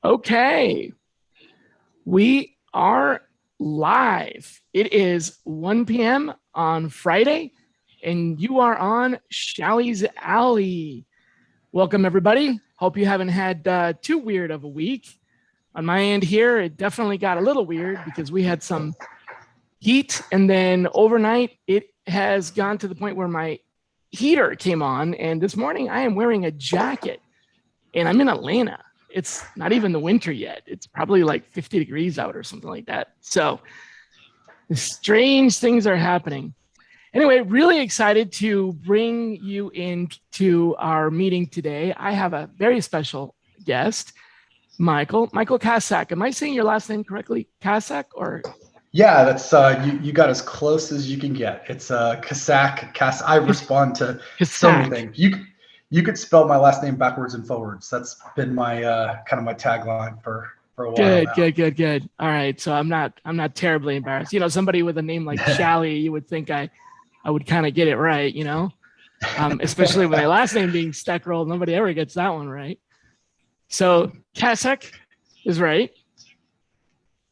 Okay, we are live. It is 1 p.m. on Friday, and you are on Shally's Alley. Welcome, everybody. Hope you haven't had too weird of a week. On my end here, it definitely got a little weird because we had some heat, and then overnight, it has gone to the point where my heater came on, and this morning I am wearing a jacket, and I'm in Atlanta. It's not even the winter yet. It's probably like 50 degrees out or something like that. So strange things are happening. Anyway, really excited to bring you into our meeting today. I have a very special guest, Michael Kascsak. Am I saying your last name correctly? Kascsak or? Yeah, that's you got as close as you can get. It's Kascsak. I respond to so many things. You could spell my last name backwards and forwards. That's been my kind of my tagline for a while now. Good. All right, so I'm not terribly embarrassed. You know, somebody with a name like Shally, you would think I would kind of get it right. You know, especially with my last name being Steckrell, nobody ever gets that one right. So Kascsak is right. Is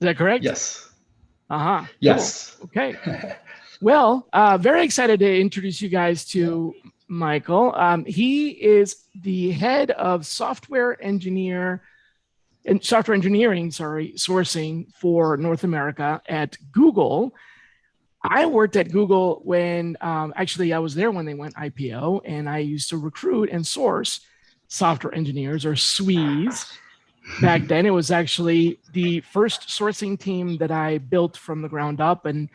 that correct? Yes. Yes. Cool. Okay. Well, very excited to introduce you guys to Michael. He is the head of software engineering, sourcing for North America at Google. I worked at Google when actually I was there when they went IPO, and I used to recruit and source software engineers, or SWEs. Back then, it was actually the first sourcing team that I built from the ground up. And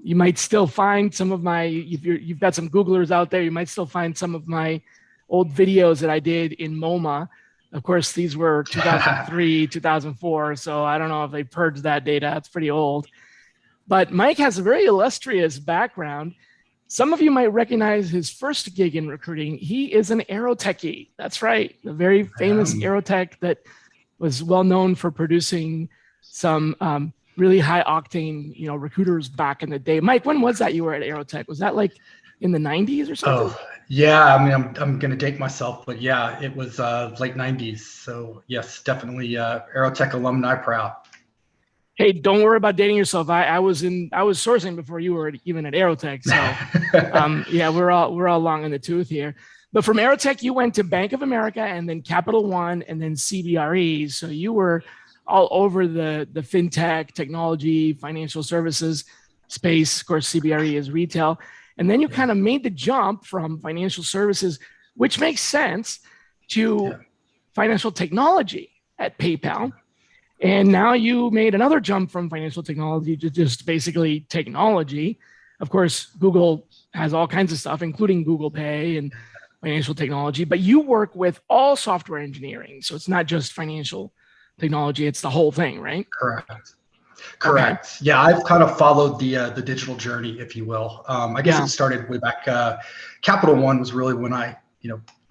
you might still find some of my, if you've got some Googlers out there, you might still find some of my old videos that I did in MoMA. Of course, these were 2003, 2004. So I don't know if they purged that data. It's pretty old. But Mike has a very illustrious background. Some of you might recognize his first gig in recruiting. He is an aerotechie. That's right. A very famous aerotech that was well known for producing some really high octane, recruiters back in the day. Mike, when was that you were at Aerotech? Was that like in the 90s or something? Oh, yeah. I mean, I'm going to date myself, but yeah, it was late 90s. So yes, definitely Aerotech alumni proud. Hey, don't worry about dating yourself. I was sourcing before you were even at Aerotech. So yeah, we're all long in the tooth here. But from Aerotech, you went to Bank of America and then Capital One and then CBRE. So you were all over the fintech, technology, financial services space. Of course, CBRE is retail. And then you kind of made the jump from financial services, which makes sense, to financial technology at PayPal. And now you made another jump from financial technology to just basically technology. Of course, Google has all kinds of stuff, including Google Pay and financial technology, but you work with all software engineering. So it's not just financial technology, it's the whole thing, right? Correct. Okay. Yeah, I've kind of followed the digital journey, if you will. I guess it started way back. Capital One was really when I,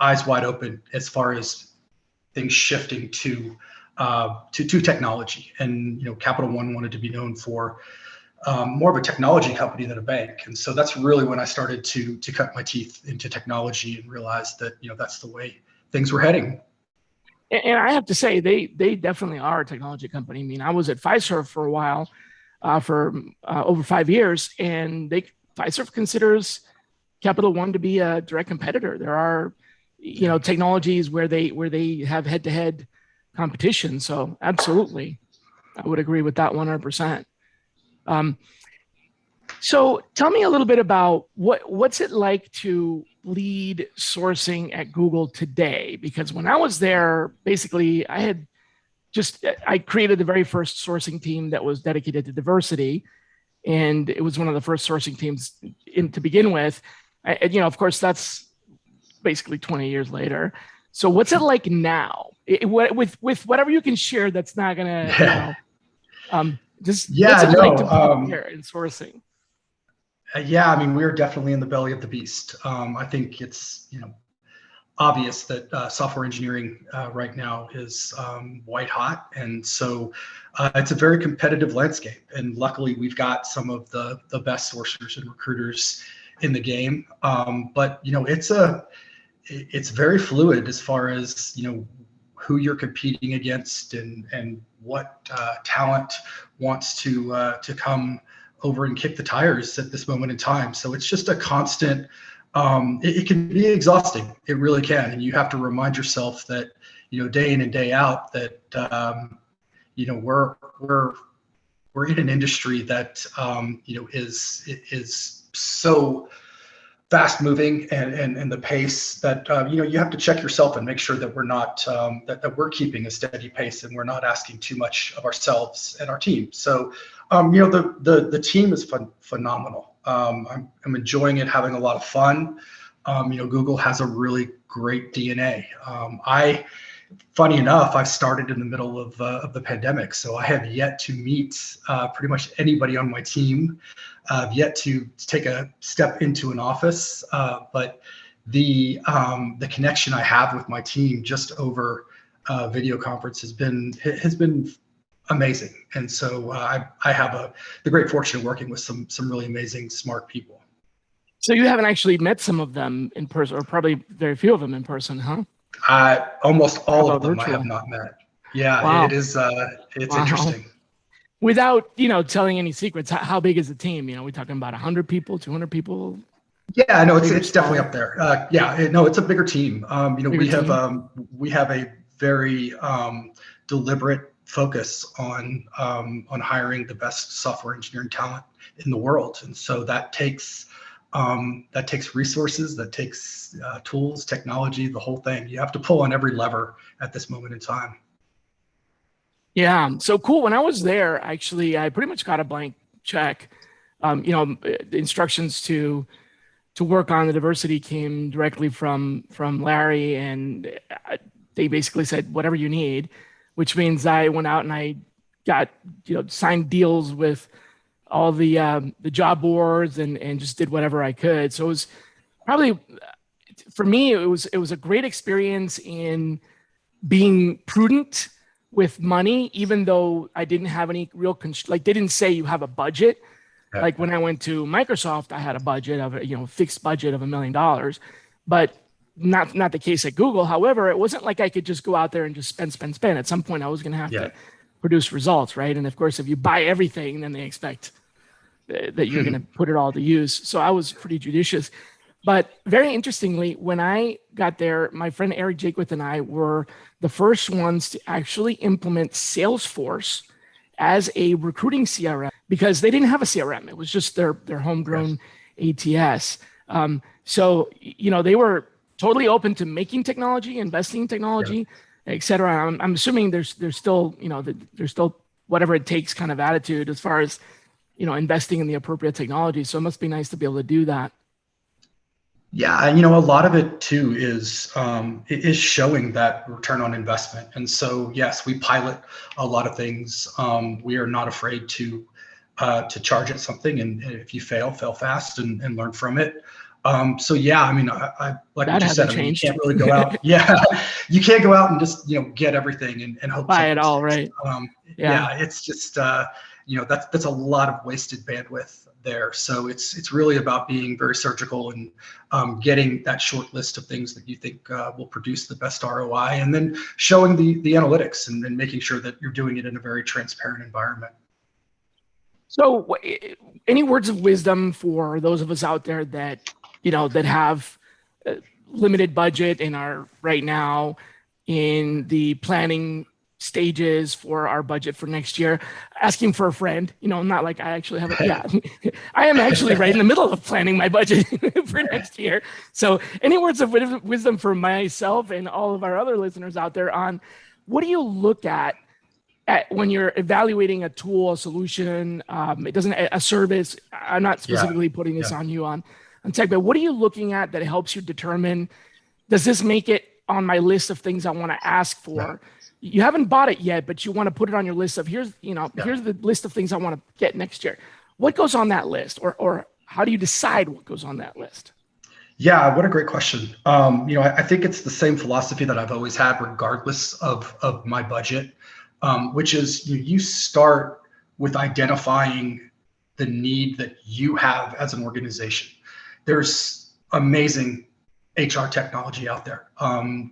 eyes wide open as far as things shifting to technology. And, Capital One wanted to be known for more of a technology company than a bank. And so that's really when I started to cut my teeth into technology and realized that, that's the way things were heading. And I have to say, they definitely are a technology company. I mean, I was at Fiserv for a while, for over 5 years, and Fiserv considers Capital One to be a direct competitor. There are, technologies where they have head-to-head competition. So absolutely, I would agree with that 100%. So tell me a little bit about what's it like to lead sourcing at Google today? Because when I was there, basically I created the very first sourcing team that was dedicated to diversity. And it was one of the first sourcing teams to begin with. Of course, that's basically 20 years later. So what's it like now? With whatever you can share, that's not gonna, what's it like to be here in sourcing? Yeah, I mean, we're definitely in the belly of the beast. I think it's, obvious that software engineering right now is white hot. And so it's a very competitive landscape. And luckily, we've got some of the best sourcers and recruiters in the game. But, it's very fluid as far as, who you're competing against and what talent wants to come over and kick the tires at this moment in time. So it's just a constant. It can be exhausting. It really can, and you have to remind yourself that day in and day out that we're in an industry that is so fast moving and the pace that you have to check yourself and make sure that we're not that we're keeping a steady pace and we're not asking too much of ourselves and our team. So the team is phenomenal. I'm enjoying it, having a lot of fun. Google has a really great DNA. Funny enough, I started in the middle of the pandemic, so I have yet to meet pretty much anybody on my team. I've yet to take a step into an office, but the connection I have with my team just over video conference has been amazing. And so I have the great fortune of working with some really amazing, smart people. So you haven't actually met some of them in person, or probably very few of them in person, huh? Almost all of them virtual? I have not met. Yeah, wow. It's wow. Interesting. Without telling any secrets, how big is the team? We're talking about 100 people, 200 people. Yeah, no, it's definitely up there. It's a bigger team. We have a very deliberate focus on hiring the best software engineering talent in the world, and so that takes resources, that takes tools, technology, the whole thing. You have to pull on every lever at this moment in time. Yeah, so cool. When I was there, actually, I pretty much got a blank check. The instructions to work on the diversity came directly from Larry, and they basically said whatever you need, which means I went out and I got signed deals with all the job boards and just did whatever I could. So it was probably, for me, it was a great experience in being prudent with money, even though I didn't have any real, they didn't say you have a budget. Yeah. Like when I went to Microsoft, I had a budget of fixed budget of $1 million, but not the case at Google. However, it wasn't like I could just go out there and just spend. At some point, I was going to have to produce results, right? And of course, if you buy everything, then they expect that you're going to put it all to use. So I was pretty judicious. But very interestingly, when I got there, my friend Eric Jaquith and I were the first ones to actually implement Salesforce as a recruiting CRM, because they didn't have a CRM. It was just their homegrown ATS. So they were totally open to making technology, investing in technology, et cetera. I'm assuming there's still there's still whatever it takes kind of attitude as far as investing in the appropriate technology. So it must be nice to be able to do that. Yeah, a lot of it too is showing that return on investment. And so yes, we pilot a lot of things. We are not afraid to charge at something, and if you fail fast and learn from it. So yeah, I like what you said. You can't really go out. Yeah, you can't go out and just get everything and hope buy it all, right? Yeah, it's just that's a lot of wasted bandwidth there. So it's really about being very surgical and getting that short list of things that you think will produce the best ROI, and then showing the analytics and then making sure that you're doing it in a very transparent environment. So any words of wisdom for those of us out there that that have limited budget and are right now in the planning stages for our budget for next year, asking for a friend, not like I actually have I am actually right in the middle of planning my budget for next year. So any words of wisdom for myself and all of our other listeners out there on what do you look at when you're evaluating a tool, a solution, a service? I'm not specifically putting this on you on tech, but what are you looking at that helps you determine, does this make it on my list of things I want to ask for? You haven't bought it yet, but you want to put it on your list of here's the list of things I want to get next year. What goes on that list, or how do you decide what goes on that list? Yeah, what a great question. I think it's the same philosophy that I've always had, regardless of my budget, which is you start with identifying the need that you have as an organization. There's amazing HR technology out there.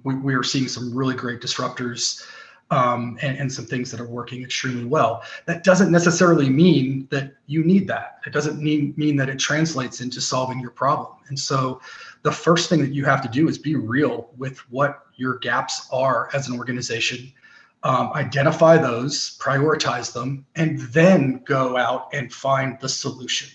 We are seeing some really great disruptors and some things that are working extremely well. That doesn't necessarily mean that you need that. It doesn't mean that it translates into solving your problem. And so the first thing that you have to do is be real with what your gaps are as an organization. Identify those, prioritize them, and then go out and find the solution.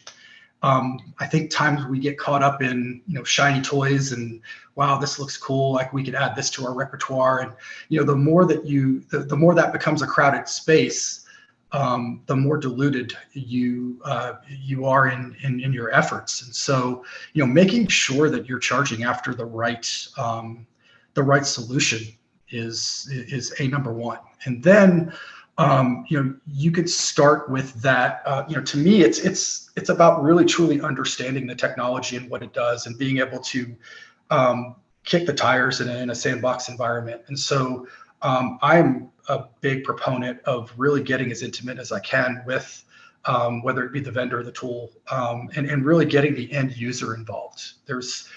I think times we get caught up in, shiny toys and, wow, this looks cool, like we could add this to our repertoire. And, the more that the more that becomes a crowded space, the more diluted you are in your efforts. And so, making sure that you're charging after the right solution is a number one. And then, you could start with that. To me, it's about really truly understanding the technology and what it does, and being able to kick the tires in a sandbox environment. And so I'm a big proponent of really getting as intimate as I can with whether it be the vendor or the tool, and really getting the end user involved. There's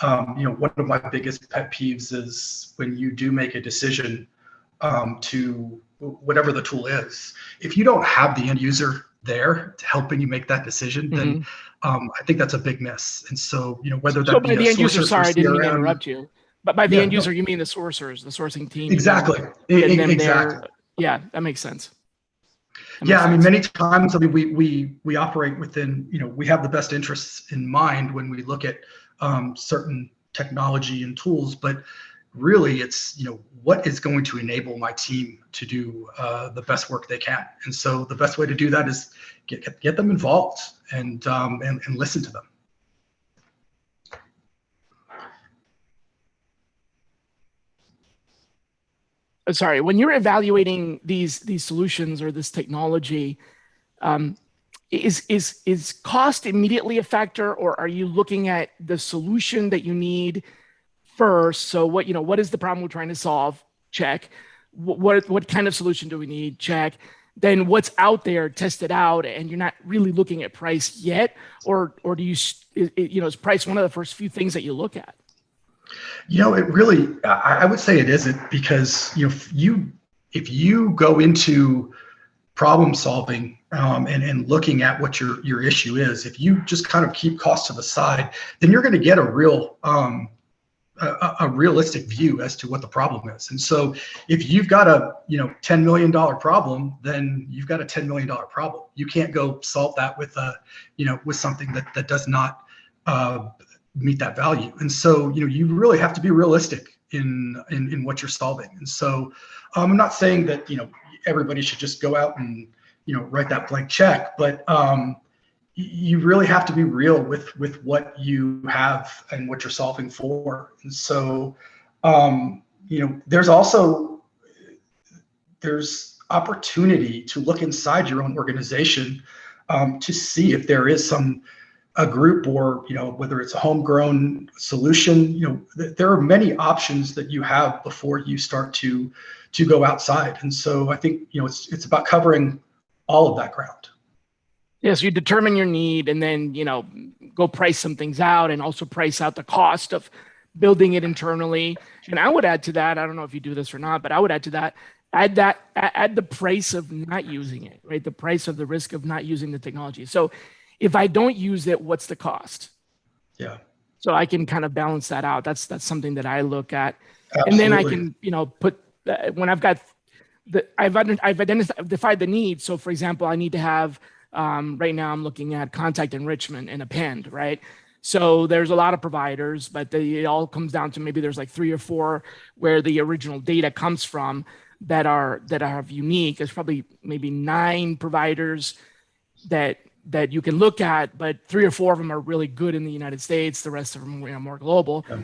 one of my biggest pet peeves is when you do make a decision to whatever the tool is. If you don't have the end user there to helping you make that decision, then I think that's a big miss. And so, whether that be by the end user, sourcer sorry, I didn't mean to CRM, interrupt you, but by the end user, you mean the sourcers, the sourcing team. Exactly. Exactly. Yeah, that makes sense. I mean, many times, we operate within, we have the best interests in mind when we look at certain technology and tools, but really it's, what is going to enable my team to do the best work they can. And so the best way to do that is get them involved and listen to them. Sorry, when you're evaluating these solutions or this technology, is cost immediately a factor, or are you looking at the solution that you need first? So what is the problem we're trying to solve? Check. What kind of solution do we need? Check. Then what's out there, test it out, and you're not really looking at price yet, or do you, is price one of the first few things that you look at? It really, I would say it isn't, because if you go into problem solving and looking at what your issue is, if you just kind of keep costs to the side, then you're going to get a realistic view as to what the problem is. And so if you've got a $10 million problem, then you've got a $10 million problem. You can't go solve that with something that does not meet that value. And so you really have to be realistic in what you're solving. And so I'm not saying that everybody should just go out and write that blank check, but you really have to be real with what you have and what you're solving for. And so there's opportunity to look inside your own organization to see if there is a group, or whether it's a homegrown solution. There are many options that you have before you start to go outside. And so I think it's about covering all of that ground. Yes, you determine your need, and then go price some things out, and also price out the cost of building it internally. And I would add to that, I don't know if you do this or not, but I would add to that, add the price of not using it, right? The price of the risk of not using the technology. So if I don't use it, what's the cost? Yeah. So I can kind of balance that out. That's something that I look at. Absolutely. And then I can, put, when I've got I've identified the need. So for example, I need to have, right now I'm looking at contact enrichment and append, right? So there's a lot of providers, but it all comes down to maybe there's like 3 or 4 where the original data comes from that are unique. There's probably maybe 9 providers that you can look at, but 3 or 4 of them are really good in the United States. The rest of them are more global. Yeah.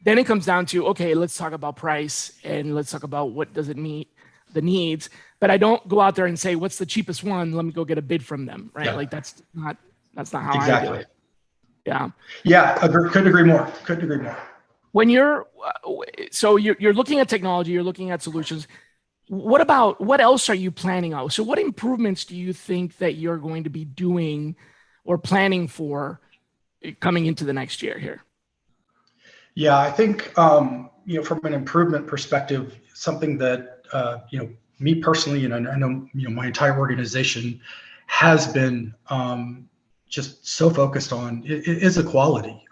Then it comes down to, okay, let's talk about price, and let's talk about what does it meet the needs. But I don't go out there and say, what's the cheapest one? Let me go get a bid from them, right? Yeah. Like that's not how exactly. I do it. Yeah. Yeah, couldn't agree more. When you're looking at technology, you're looking at solutions. What else are you planning on? So what improvements do you think that you're going to be doing or planning for coming into the next year here? Yeah, I think from an improvement perspective, something that me personally, and I know my entire organization has been just so focused on is equality.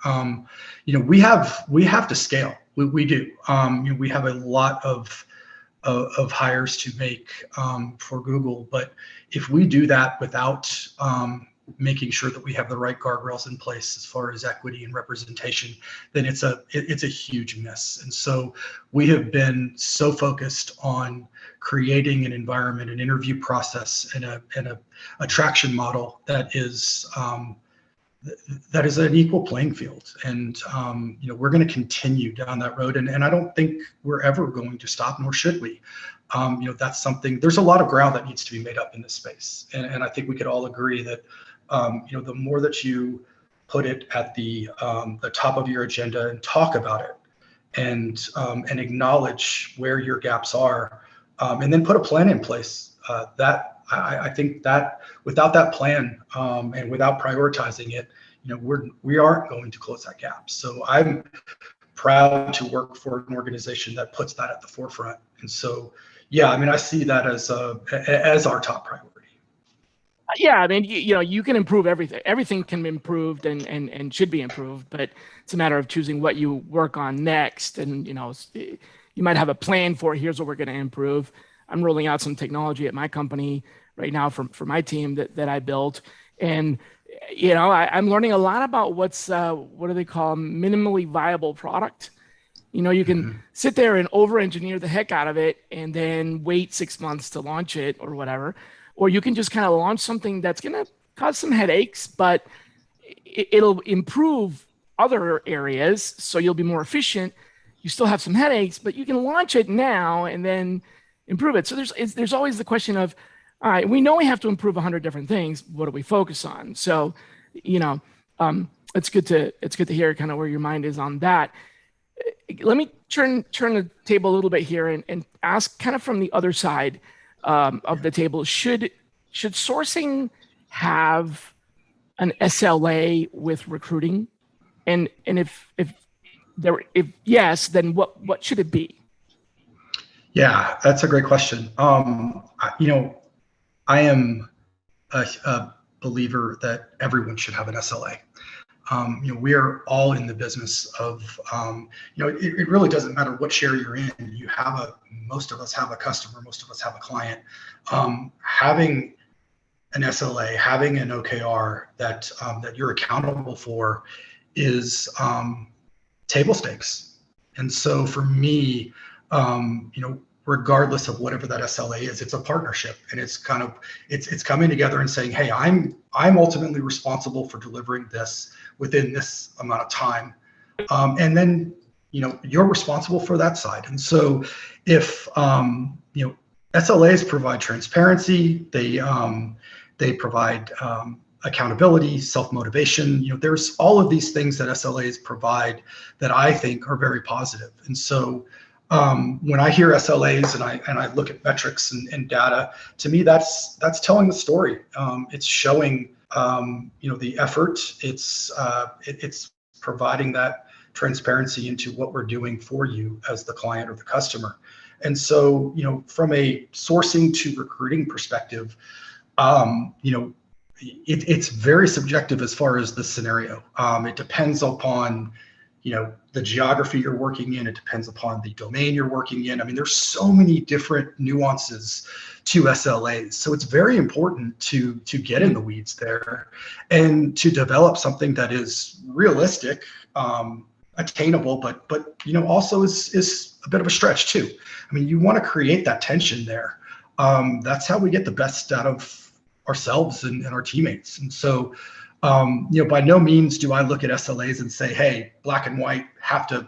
We have to scale. We do. We have a lot of hires to make for Google. But if we do that without making sure that we have the right guardrails in place as far as equity and representation, then it's a huge miss. And so we have been so focused on creating an environment, an interview process, and a attraction model that is an equal playing field. And we're going to continue down that road, and I don't think we're ever going to stop, nor should we. That's something, there's a lot of ground that needs to be made up in this space, and I think we could all agree that the more that you put it at the top of your agenda and talk about it, and acknowledge where your gaps are, and then put a plan in place, that I think that without that plan, and without prioritizing it, we aren't going to close that gap. So I'm proud to work for an organization that puts that at the forefront. And so, yeah, I mean, I see that as our top priority. Yeah, I mean, you can improve everything. Everything can be improved and should be improved, but it's a matter of choosing what you work on next. And you might have a plan for, here's what we're going to improve. I'm rolling out some technology at my company right now for my team that I built, and I'm learning a lot about what do they call minimally viable product. You can sit there and over-engineer the heck out of it and then wait 6 months to launch it or whatever. Or you can just kind of launch something that's going to cause some headaches, but it'll improve other areas, so you'll be more efficient. You still have some headaches, but you can launch it now and then improve it. So there's always the question of, all right, we know we have to improve 100 different things. What do we focus on? So, it's good to hear kind of where your mind is on that. Let me turn the table a little bit here and ask kind of from the other side of the table. Should sourcing have an SLA with recruiting? And if yes, then what should it be? Yeah, that's a great question. I am a believer that everyone should have an SLA. We are all in the business of, it really doesn't matter what share you're in. Most of us have a customer, most of us have a client. Having an SLA, having an OKR that you're accountable for is table stakes. And so for me, regardless of whatever that SLA is, it's a partnership, and it's coming together and saying, hey, I'm ultimately responsible for delivering this within this amount of time, and then you're responsible for that side. And so if SLAs provide transparency, they provide accountability, self-motivation. There's all of these things that SLAs provide that I think are very positive. And so when I hear SLAs and I look at metrics and data, to me that's telling the story. It's showing the effort. It's providing that transparency into what we're doing for you as the client or the customer. And so from a sourcing to recruiting perspective, it's very subjective as far as the scenario. It depends upon the geography you're working in. It depends upon the domain you're working in. I mean, there's so many different nuances to SLAs. So it's very important to get in the weeds there and to develop something that is realistic, attainable, but also is a bit of a stretch too. I mean, you want to create that tension there. That's how we get the best out of ourselves and our teammates. And so by no means do I look at SLAs and say, hey, black and white, have to,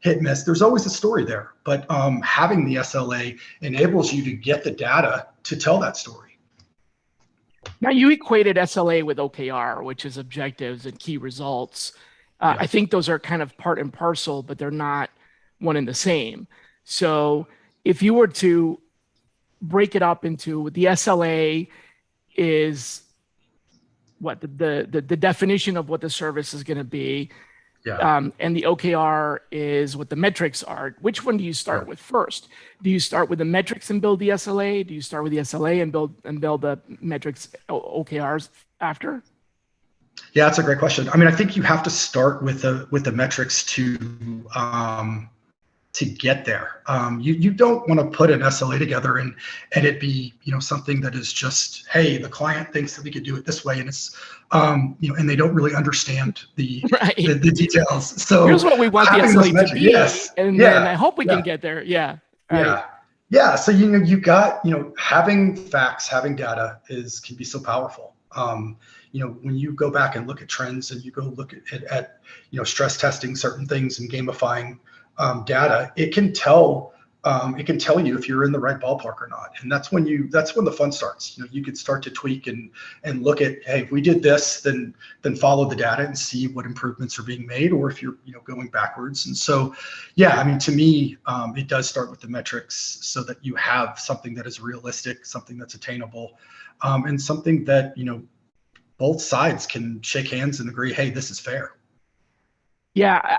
hit miss. There's always a story there, but having the SLA enables you to get the data to tell that story. Now, you equated SLA with OKR, which is objectives and key results. Yeah. I think those are kind of part and parcel, but they're not one and the same. So if you were to break it up into the SLA is what the definition of what the service is going to be. Yeah. And the OKR is what the metrics are. Which one do you start with first? Do you start with the metrics and build the SLA? Do you start with the SLA and build the metrics OKRs after? Yeah, that's a great question. I mean, I think you have to start with the metrics to get there. You don't want to put an SLA together and it be, something that is just, hey, the client thinks that we could do it this way, and it's and they don't really understand the Right. the details. So here's what we want the SLA to be, yes, and then I hope we can get there. Yeah. Right. Yeah. So you got having facts, having data can be so powerful. When you go back and look at trends and you go look at stress testing certain things and gamifying data, it can tell you if you're in the right ballpark or not. And that's when the fun starts. You could start to tweak and look at, hey, if we did this, then follow the data and see what improvements are being made, or if you're going backwards. And so, yeah, I mean, to me, it does start with the metrics so that you have something that is realistic, something that's attainable, and something that both sides can shake hands and agree, hey, this is fair. Yeah,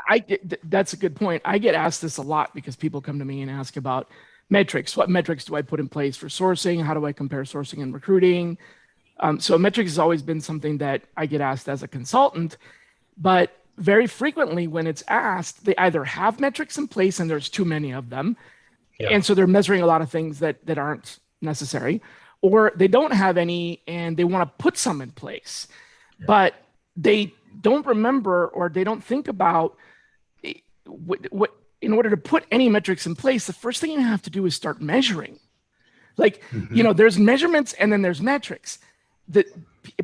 that's a good point. I get asked this a lot because people come to me and ask about metrics. What metrics do I put in place for sourcing? How do I compare sourcing and recruiting? So metrics has always been something that I get asked as a consultant, but very frequently when it's asked, they either have metrics in place and there's too many of them. Yeah. And so they're measuring a lot of things that aren't necessary, or they don't have any and they want to put some in place, but they don't remember, or they don't think about what in order to put any metrics in place, the first thing you have to do is start measuring. Like, there's measurements and then there's metrics. That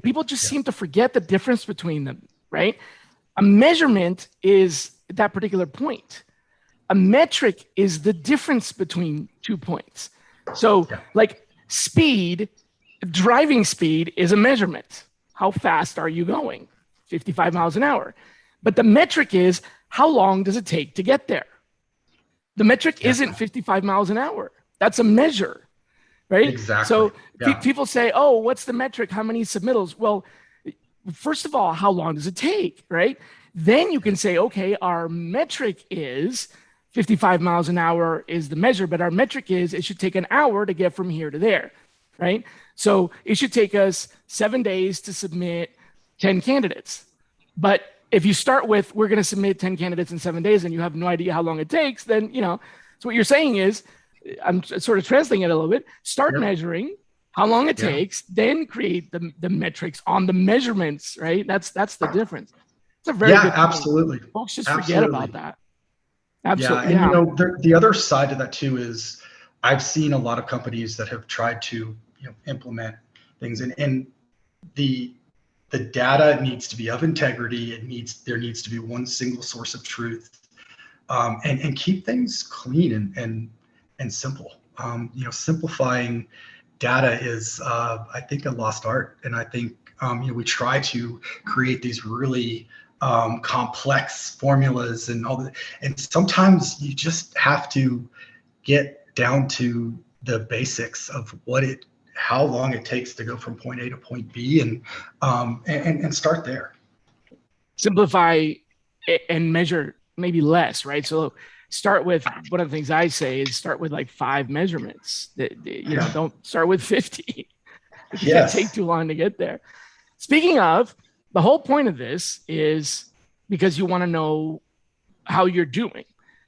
people just seem to forget the difference between them, right? A measurement is that particular point. A metric is the difference between 2 points. So like driving speed is a measurement. How fast are you going? 55 miles an hour. But the metric is, how long does it take to get there? The metric isn't 55 miles an hour. That's a measure, right? Exactly. So people say, oh, what's the metric? How many submittals? Well, first of all, how long does it take, right? Then you can say, okay, our metric is 55 miles an hour is the measure, but our metric is it should take an hour to get from here to there, right? So it should take us 7 days to submit 10 candidates. But if you start with, we're going to submit 10 candidates in 7 days and you have no idea how long it takes, then, so what you're saying is, I'm sort of translating it a little bit, start measuring how long it takes, then create the metrics on the measurements, right? That's the difference. It's a very good point. Absolutely. Folks just forget about that. Absolutely. Yeah. And the other side to that too is I've seen a lot of companies that have tried to implement things, and the data needs to be of integrity. There needs to be one single source of truth, and keep things clean and simple. Simplifying data is, I think, a lost art. And I think, we try to create these really complex formulas and all that. And sometimes you just have to get down to the basics of how long it takes to go from point A to point B, and start there. Simplify and measure maybe less, right? So start with, one of the things I say is start with like 5 measurements. Don't start with 50. It can take too long to get there. Speaking of, the whole point of this is because you want to know how you're doing.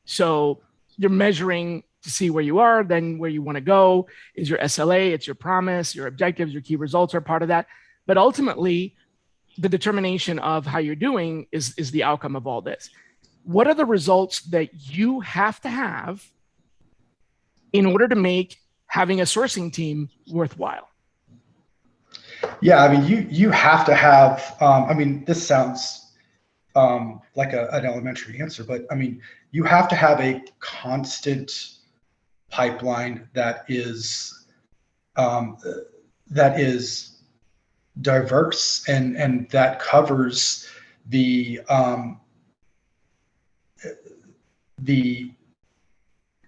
So you're measuring to see where you are, then where you want to go. Is your SLA, it's your promise, your objectives, your key results are part of that. But ultimately, the determination of how you're doing is the outcome of all this. What are the results that you have to have in order to make having a sourcing team worthwhile? Yeah, I mean, you have to have, this sounds like an elementary answer, but I mean, you have to have a constant pipeline that is diverse and that covers the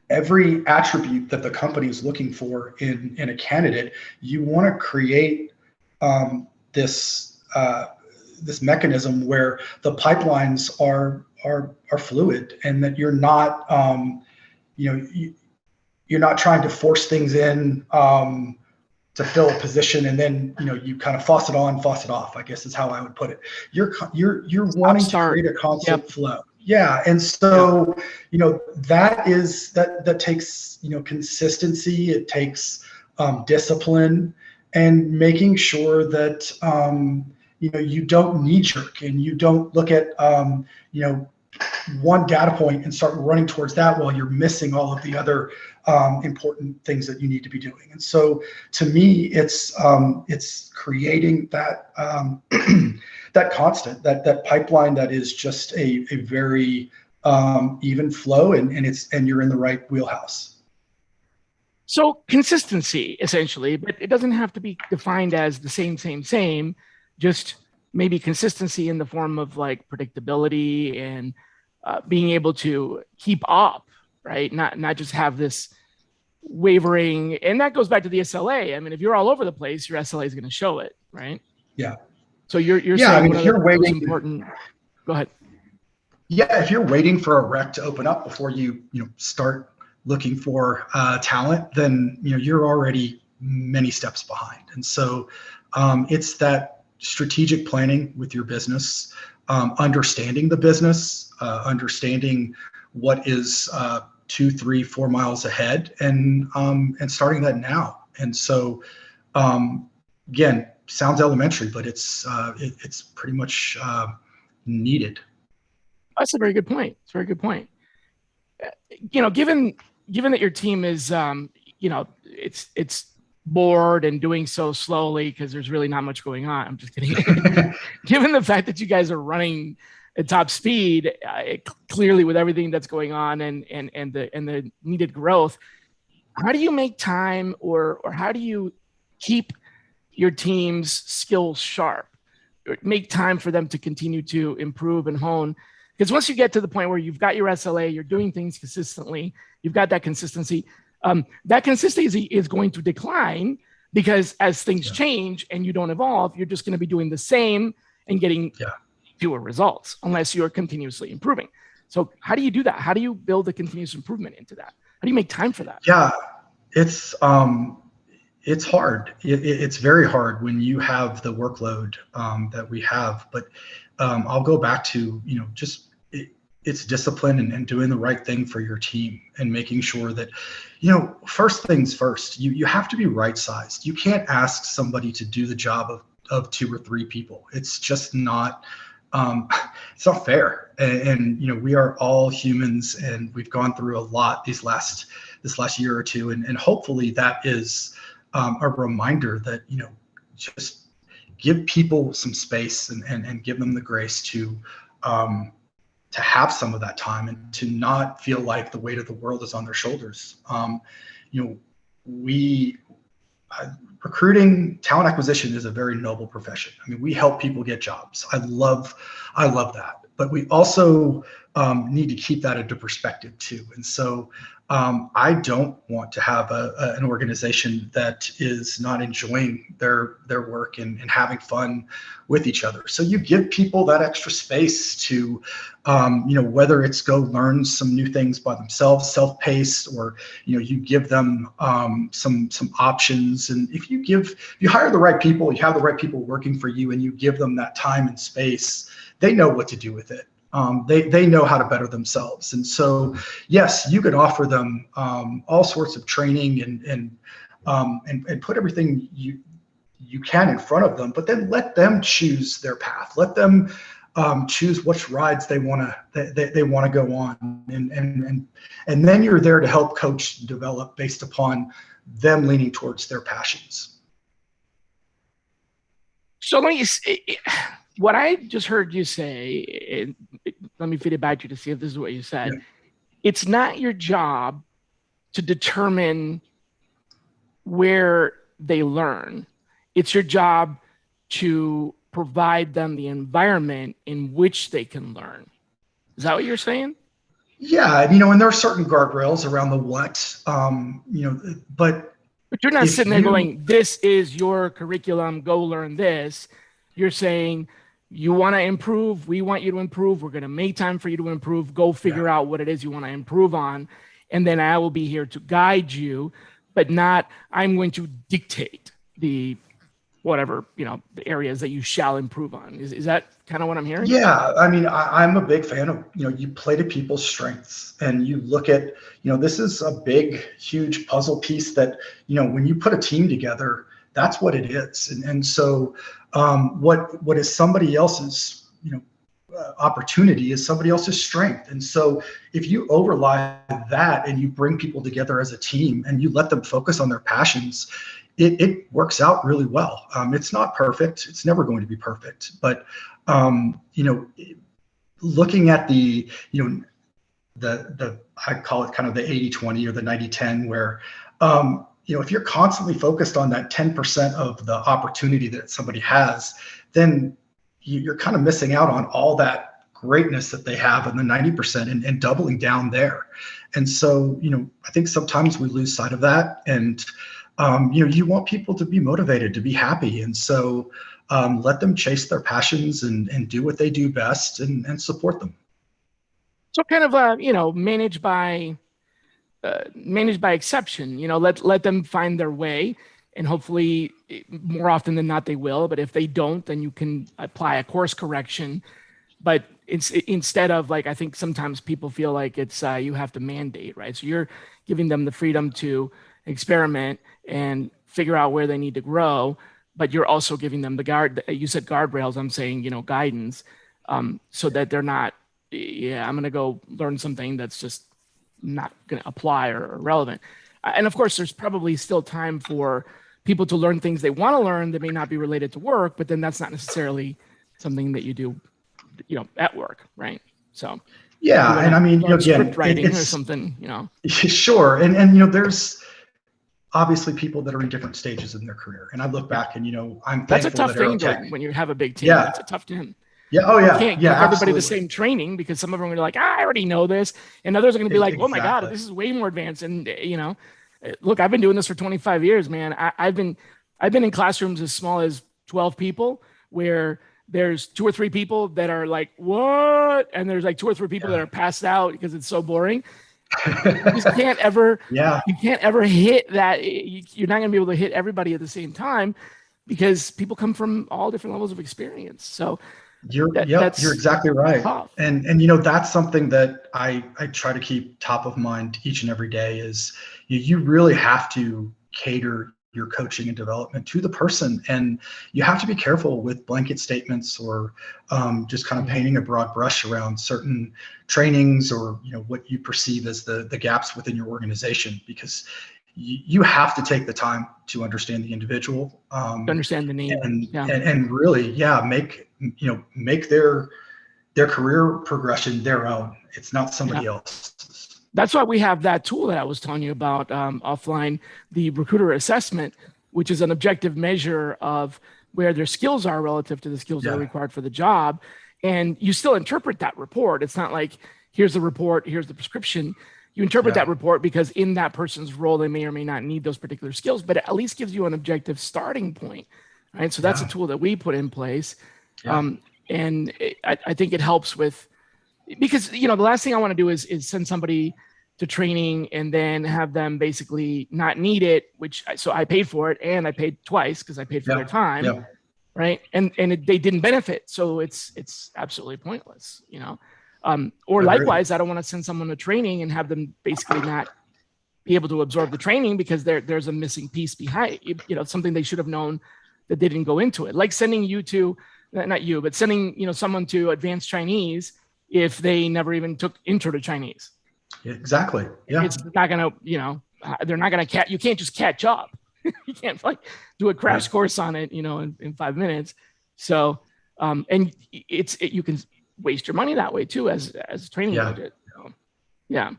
every attribute that the company is looking for in a candidate. You want to create this mechanism where the pipelines are fluid, and that you're not, you're not trying to force things in to fill a position, and then you kind of faucet on, faucet off, I guess is how I would put it. You're wanting to create a constant flow. Yeah. And so, that takes, consistency. It takes discipline, and making sure that, you don't knee jerk, and you don't look at, one data point and start running towards that while you're missing all of the other important things that you need to be doing. And so, to me, it's creating that that constant, that pipeline that is just a very even flow, and you're in the right wheelhouse. So consistency, essentially, but it doesn't have to be defined as the same. Just maybe consistency in the form of like predictability and being able to keep up, right? Not just have this wavering. And that goes back to the SLA. I mean, if you're all over the place, your SLA is going to show it, right? Yeah. So you're saying if you're waiting, important. Go ahead. Yeah, if you're waiting for a rec to open up before you start looking for talent, then you're already many steps behind. And so it's that strategic planning with your business, understanding the business, understanding what is 2, 3, 4 miles ahead, and starting that now. And so again, sounds elementary, but it's pretty much needed. That's a very good point. It's a very good point. Given that your team is, it's bored and doing so slowly because there's really not much going on. I'm just kidding. Given the fact that you guys are running at top speed, clearly with everything that's going on and the needed growth, how do you make time, or how do you keep your team's skills sharp, or make time for them to continue to improve and hone? Because once you get to the point where you've got your SLA, you're doing things consistently, you've got that consistency, that consistency is going to decline, because as things change and you don't evolve, you're just going to be doing the same and getting fewer results unless you're continuously improving. So how do you do that? How do you build a continuous improvement into that? How do you make time for that? Yeah, it's hard. It's very hard when you have the workload that we have. But I'll go back to, it's discipline and doing the right thing for your team, and making sure that, first things first, you have to be right sized. You can't ask somebody to do the job of 2 or 3 people. It's just not, it's not fair. And we are all humans, and we've gone through a lot this last year or two. And hopefully that is a reminder that, just give people some space and give them the grace to have some of that time, and to not feel like the weight of the world is on their shoulders. Recruiting, talent acquisition is a very noble profession. I mean, we help people get jobs. I love that. But we also need to keep that into perspective too. And so I don't want to have an organization that is not enjoying their work and having fun with each other. So you give people that extra space to, whether it's go learn some new things by themselves, self-paced, or, you give them some options. And if you hire the right people, you have the right people working for you, and you give them that time and space, they know what to do with it. They know how to better themselves. And so, yes, you can offer them all sorts of training and put everything you can in front of them, but then let them choose their path. Let them choose which rides they want to go on, and then you're there to help coach and develop based upon them leaning towards their passions. So what I just heard you say, let me feed it back to you to see if this is what you said. Yeah. It's not your job to determine where they learn. It's your job to provide them the environment in which they can learn. Is that what you're saying? Yeah, and there are certain guardrails around the what, but you're not sitting there going, this is your curriculum, go learn this. You're saying, you want to improve, we want you to improve, we're going to make time for you to improve, go figure out what it is you want to improve on, and then I will be here to guide you, but not I'm going to dictate the whatever, the areas that you shall improve on. Is that kind of what I'm hearing? Yeah, I mean, I'm a big fan of, you play to people's strengths, and you look at, this is a big, huge puzzle piece that, when you put a team together, that's what it is. And so what is somebody else's, opportunity is somebody else's strength. And so if you overlay that and you bring people together as a team and you let them focus on their passions, it works out really well. It's not perfect. It's never going to be perfect. But, looking at the I call it kind of the 80-20 or the 90-10, where, if you're constantly focused on that 10% of the opportunity that somebody has, then you're kind of missing out on all that greatness that they have in the 90% and doubling down there. And so, I think sometimes we lose sight of that. And, you want people to be motivated, to be happy. And so let them chase their passions and do what they do best and support them. So kind of, managed by exception, let them find their way, and hopefully more often than not they will. But if they don't, then you can apply a course correction. But it's instead of I think sometimes people feel like it's you have to mandate, right? So you're giving them the freedom to experiment and figure out where they need to grow, but you're also giving them you said guardrails, I'm saying, guidance, so that they're not, I'm going to go learn something that's just not going to apply or relevant. And of course, there's probably still time for people to learn things they want to learn that may not be related to work, but then that's not necessarily something that you do, at work, right? So yeah, and I mean, again, script writing or something, Sure, and there's obviously people that are in different stages in their career, and I look back and I'm that's thankful a tough thing when you have a big team. That's a tough thing. Yeah. Oh yeah. You can't give everybody the same training, because some of them are going to be like, I already know this, and others are going to be like, oh my God, this is way more advanced. And look, I've been doing this for 25 years, man. I've been in classrooms as small as 12 people, where there's 2 or 3 people that are like, what? And there's 2 or 3 people that are passed out because it's so boring. You just can't ever, you can't ever hit that. You're not going to be able to hit everybody at the same time, because people come from all different levels of experience. So you're exactly right. Tough. And that's something that I try to keep top of mind each and every day is you really have to cater your coaching and development to the person, and you have to be careful with blanket statements or just kind of painting a broad brush around certain trainings or what you perceive as the gaps within your organization, because you have to take the time to understand the individual, to understand the need, and really make their career progression their own. It's not somebody else's. That's why we have that tool that I was telling you about offline, the recruiter assessment, which is an objective measure of where their skills are relative to the skills that are required for the job. And you still interpret that report. It's not like, here's the report, here's the prescription. You interpret that report because in that person's role, they may or may not need those particular skills, but it at least gives you an objective starting point, right? So that's a tool that we put in place. And I think it helps with, because, the last thing I want to do is send somebody to training and then have them basically not need it, so I paid for it, and I paid twice because I paid for their time, right? And they didn't benefit. So it's absolutely pointless, or likewise, I don't want to send someone to training and have them basically not be able to absorb the training because there's a missing piece behind, something they should have known that they didn't go into it. Like sending you to, not you, but sending, someone to advanced Chinese if they never even took intro to Chinese. Exactly. Yeah. It's not going to, they're not going to you can't just catch up. You can't do a crash course on it, in 5 minutes. So, and you can waste your money that way too, as a training budget. So,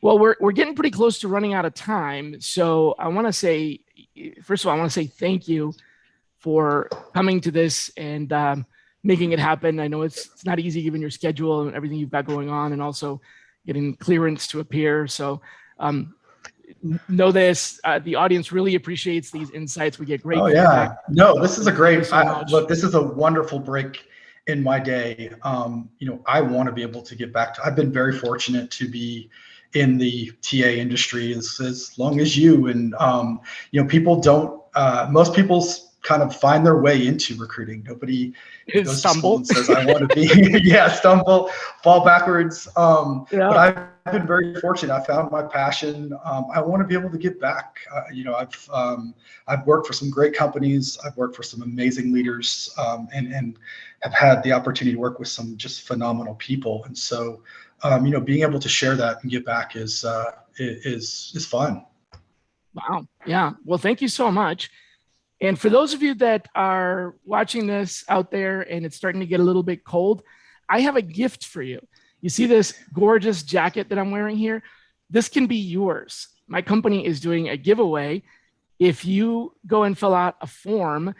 well, we're getting pretty close to running out of time. So I want to say, first of all, I want to say thank you for coming to this and making it happen. I know it's not easy given your schedule and everything you've got going on, and also getting clearance to appear. So know this, the audience really appreciates these insights. We get great feedback. No, this is a great, look, this is a wonderful break in my day, I want to be able to get back to. I've been very fortunate to be in the TA industry as long as you, and people don't. Most people's kind of find their way into recruiting. Nobody goes to school and says, I want to be, stumble, fall backwards. But I've been very fortunate. I found my passion. I want to be able to give back. I've worked for some great companies. I've worked for some amazing leaders, and have had the opportunity to work with some just phenomenal people. And so, being able to share that and give back is fun. Wow. Yeah. Well, thank you so much. And for those of you that are watching this out there and it's starting to get a little bit cold, I have a gift for you. You see this gorgeous jacket that I'm wearing here? This can be yours. My company is doing a giveaway. If you go and fill out a form,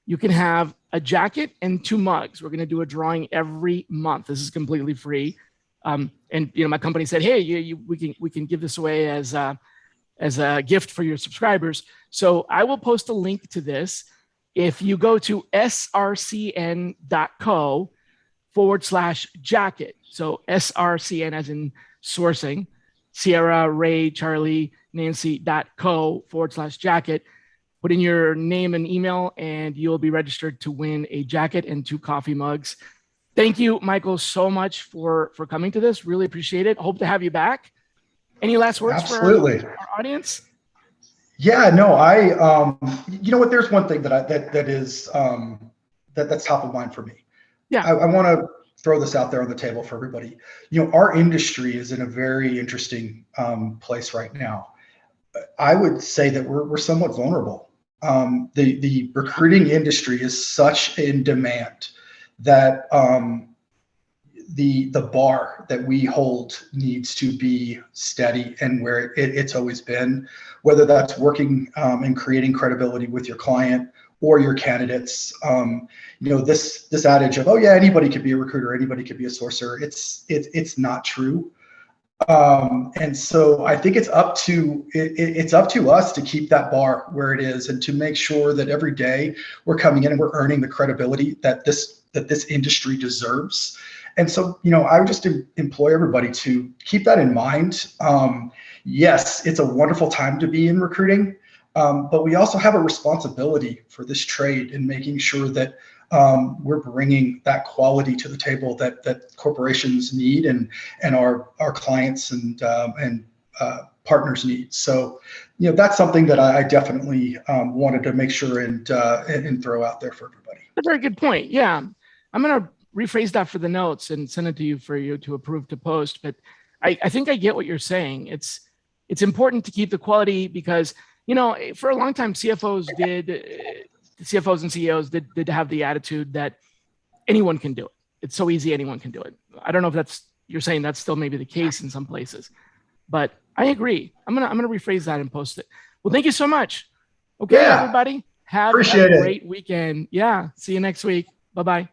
you can have a jacket and 2 mugs. We're going to do a drawing every month. This is completely free. And my company said, hey, we can give this away as a gift for your subscribers. So I will post a link to this. If you go to srcn.co/jacket, so SRCN as in sourcing, Sierra, Ray, Charlie, Nancy.co/jacket, put in your name and email, and you'll be registered to win a jacket and 2 coffee mugs. Thank you, Michael, so much for coming to this. Really appreciate it. Hope to have you back. Any last words for our audience? Yeah, no, you know what? There's one thing that's top of mind for me. Yeah, I want to throw this out there on the table for everybody. Our industry is in a very interesting place right now. I would say that we're somewhat vulnerable. The recruiting industry is such in demand that the bar that we hold needs to be steady and where it's always been, whether that's working and creating credibility with your client or your candidates. This adage of, oh yeah, anybody could be a recruiter, anybody could be a sourcer. It's not true. And so I think it's up to us to keep that bar where it is and to make sure that every day we're coming in and we're earning the credibility that this industry deserves. And so, I would just employ everybody to keep that in mind. Yes, it's a wonderful time to be in recruiting, but we also have a responsibility for this trade in making sure that we're bringing that quality to the table that corporations need and our clients and partners need. So, that's something that I definitely wanted to make sure and throw out there for everybody. That's a very good point. Yeah, I'm going to rephrase that for the notes and send it to you for you to approve to post. But I think I get what you're saying. It's important to keep the quality because, for a long time, CFOs and CEOs did have the attitude that anyone can do it. It's so easy, anyone can do it. I don't know if you're saying that's still maybe the case in some places, but I agree. I'm gonna rephrase that and post it. Well, thank you so much. Okay, everybody, have a great weekend. Yeah, see you next week. Bye-bye.